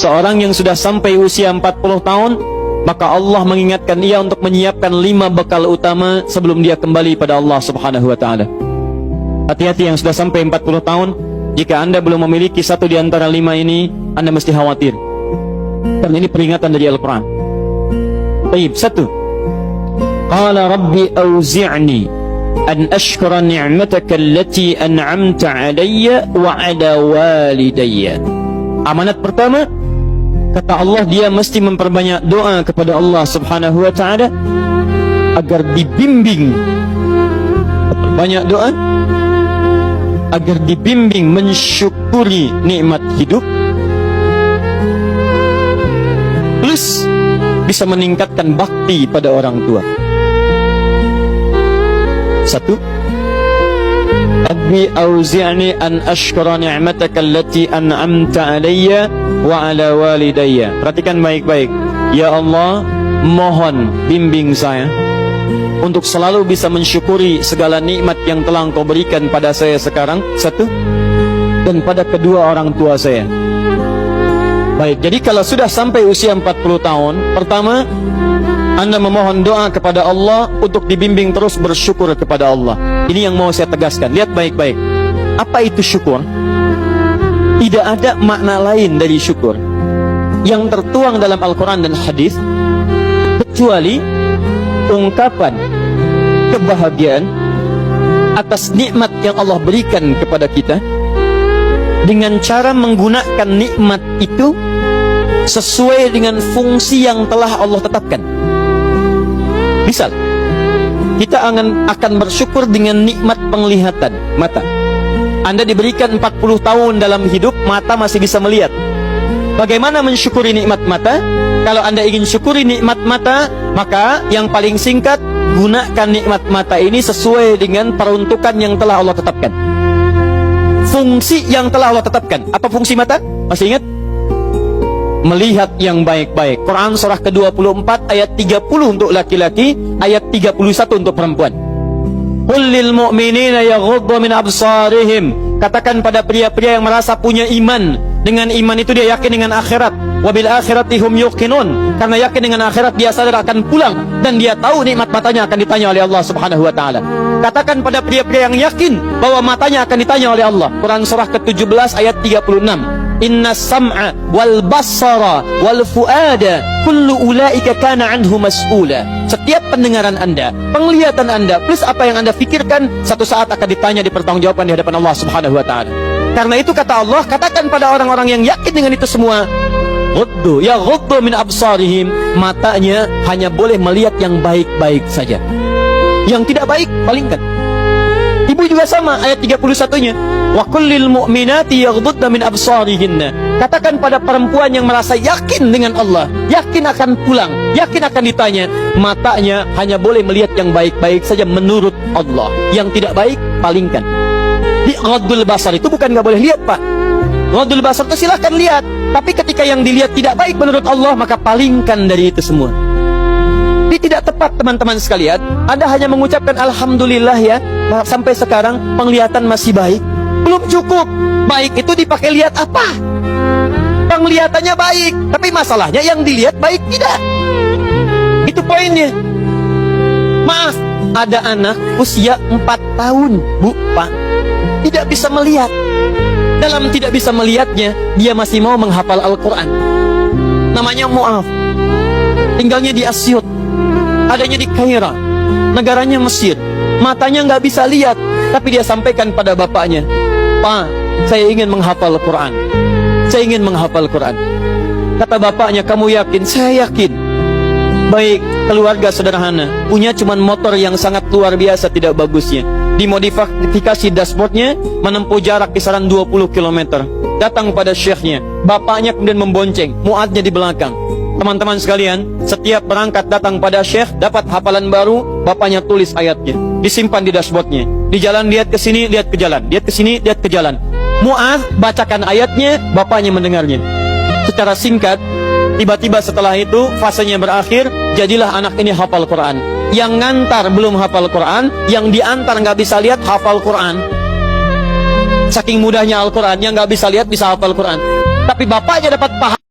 seorang yang sudah sampai usia 40 tahun, maka Allah mengingatkan ia untuk menyiapkan 5 bekal utama sebelum dia kembali pada Allah Subhanahu wa ta'ala. Hati-hati yang sudah sampai 40 tahun, jika Anda belum memiliki satu di antara 5 ini, Anda mesti khawatir. Karena ini peringatan dari Al-Quran. Baik, 1. Qala Rabbi awzi'ni an ashkura ni'mataka allati an'amta alayya wa ala walidayya. Amanat pertama, kata Allah, dia mesti memperbanyak doa kepada Allah Subhanahu wa ta'ala agar dibimbing. Banyak doa agar dibimbing mensyukuri nikmat hidup, plus bisa meningkatkan bakti pada orang tua. 1. Rabbi auzi'ni an ashkura ni'mataka allati an'amta alayya wa ala walidayya. Perhatikan baik-baik. Ya Allah, mohon bimbing saya untuk selalu bisa mensyukuri segala nikmat yang telah Engkau berikan pada saya sekarang, 1, dan pada kedua orang tua saya. Baik, jadi kalau sudah sampai usia 40 tahun, pertama, Anda memohon doa kepada Allah untuk dibimbing terus bersyukur kepada Allah. Ini yang mau saya tegaskan. Lihat baik-baik. Apa itu syukur? Tidak ada makna lain dari syukur yang tertuang dalam Al-Quran dan hadis kecuali ungkapan kebahagiaan atas nikmat yang Allah berikan kepada kita dengan cara menggunakan nikmat itu sesuai dengan fungsi yang telah Allah tetapkan. Misal, kita akan bersyukur dengan nikmat penglihatan mata. Anda diberikan 40 tahun dalam hidup, mata masih bisa melihat. Bagaimana mensyukuri nikmat mata? Kalau Anda ingin syukuri nikmat mata, maka yang paling singkat, gunakan nikmat mata ini sesuai dengan peruntukan yang telah Allah tetapkan. Fungsi yang telah Allah tetapkan. Apa fungsi mata? Masih ingat? Melihat yang baik-baik. Quran surah ke-24 ayat 30 untuk laki-laki, ayat 31 untuk perempuan. Qul lil mu'minina yaghuddu min absarihim. Katakan pada pria-pria yang merasa punya iman. Dengan iman itu dia yakin dengan akhirat. Wabil akhirati hum yuqinun. Karena yakin dengan akhirat dia sadar akan pulang dan dia tahu nikmat matanya akan ditanya oleh Allah Subhanahu wa taala. Katakan pada pria-pria yang yakin bahwa matanya akan ditanya oleh Allah. Quran surah ke-17 ayat 36. Inna sam'a wal basara wal fuada kullu ulaika kana anhu mas'ula. Setiap pendengaran Anda, penglihatan Anda, plus apa yang Anda fikirkan, satu saat akan ditanya, dipertanggungjawabkan di hadapan Allah Subhanahu wa taala. Karena itu kata Allah, katakan pada orang-orang yang yakin dengan itu semua, ghuddu min absarihim, matanya hanya boleh melihat yang baik-baik saja. Yang tidak baik, palingkan. Ibu juga sama, ayat 31-nya. Wa kullil mu'minati yaghdudna min absarihinna. Katakan pada perempuan yang merasa yakin dengan Allah, yakin akan pulang, yakin akan ditanya, matanya hanya boleh melihat yang baik-baik saja menurut Allah. Yang tidak baik, palingkan. Di ghaddul basar itu bukan nggak boleh lihat, Pak. Ghaddul basar itu silahkan lihat, tapi ketika yang dilihat tidak baik menurut Allah, maka palingkan dari itu semua. Ini tidak tepat, teman-teman sekalian. Anda hanya mengucapkan alhamdulillah ya, sampai sekarang penglihatan masih baik. Belum cukup. Baik itu dipakai lihat apa? Penglihatannya baik, tapi masalahnya yang dilihat baik tidak. Itu poinnya. Maaf, ada anak usia 4 tahun, Bu, Pak, tidak bisa melihat. Dalam tidak bisa melihatnya, dia masih mau menghafal Al-Quran. Namanya Mu'af. Tinggalnya di Asyut, adanya di Kaira, negaranya Mesir. Matanya nggak bisa lihat, tapi dia sampaikan pada bapaknya, Pak, saya ingin menghafal Quran. Saya ingin menghafal Quran. Kata bapaknya, kamu yakin? Saya yakin. Baik, keluarga sederhana, punya cuman motor yang sangat luar biasa tidak bagusnya. Dimodifikasi dashboardnya, menempuh jarak kisaran 20 km. Datang pada syekhnya, bapaknya kemudian membonceng, muadnya di belakang. Teman-teman sekalian, setiap berangkat datang pada syekh, dapat hafalan baru, bapaknya tulis ayatnya, disimpan di dashboardnya. Di jalan lihat ke sini, lihat ke jalan, lihat ke sini, lihat ke jalan. Mu'adz bacakan ayatnya, bapaknya mendengarnya. Secara singkat, tiba-tiba setelah itu fasenya berakhir, jadilah anak ini hafal Quran. Yang ngantar belum hafal Quran, yang diantar nggak bisa lihat hafal Quran. Saking mudahnya Al-Quran, yang nggak bisa lihat bisa hafal Quran. Tapi bapaknya dapat paham.